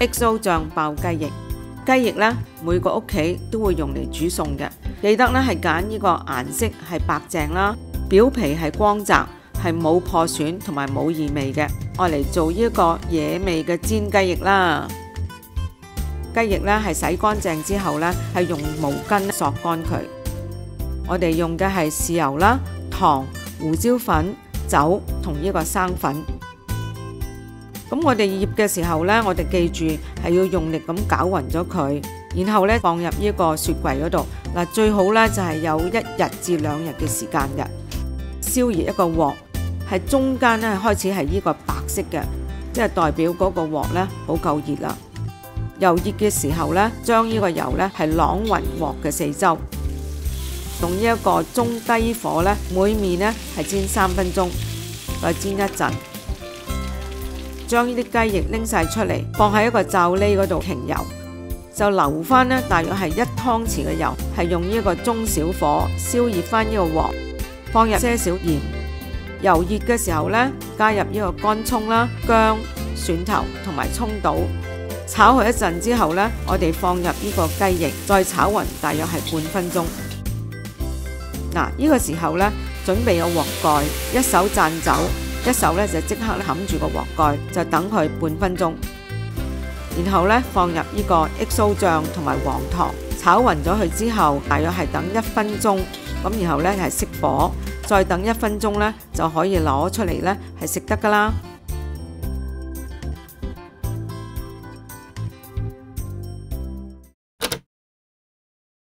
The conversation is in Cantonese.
XO 醬爆雞翼。雞翼咧，每個屋企都會用嚟煮餸嘅，記得咧係揀呢個顏色係白淨啦，表皮係光澤，係冇破損同埋冇異味嘅，愛嚟做呢個惹味嘅煎雞翼啦。雞翼咧係洗乾淨之後咧，係用毛巾索乾佢。我哋用嘅係豉油啦、糖、胡椒粉、酒同呢個生粉。咁我哋醃嘅時候呢，我哋記住係要用力咁攪勻咗佢，然後呢放入呢個雪櫃嗰度。嗱，最好呢就係有1日至2日嘅時間嘅。燒熱一個鑊，係中間呢開始係呢個白色嘅，即係代表嗰個鑊呢好夠熱啦。油熱嘅時候呢，將呢個油呢係啷勻鑊嘅四周，用呢一個中低火呢，每面呢係煎3分鐘，再煎一陣。將呢啲雞翼拎晒出嚟，放喺一個罩喱嗰度停油，就留翻呢大約係1湯匙嘅油，係用呢個中小火燒熱翻呢個鑊，放入些少鹽。油熱嘅時候呢，加入呢個乾葱啦、薑、蒜頭同埋葱倒，炒佢一陣之後呢，我哋放入呢個雞翼，再炒勻大約係半分鐘。嗱，呢個時候呢，準備個鑊蓋，一手讚酒，一手咧就即刻冚住個鑊蓋，就等佢半分鐘。然後咧放入呢個 XO 醬同埋黃糖，炒勻咗佢之後，大約係等1分鐘。咁然後咧係熄火，再等1分鐘咧就可以攞出嚟咧係食得㗎啦。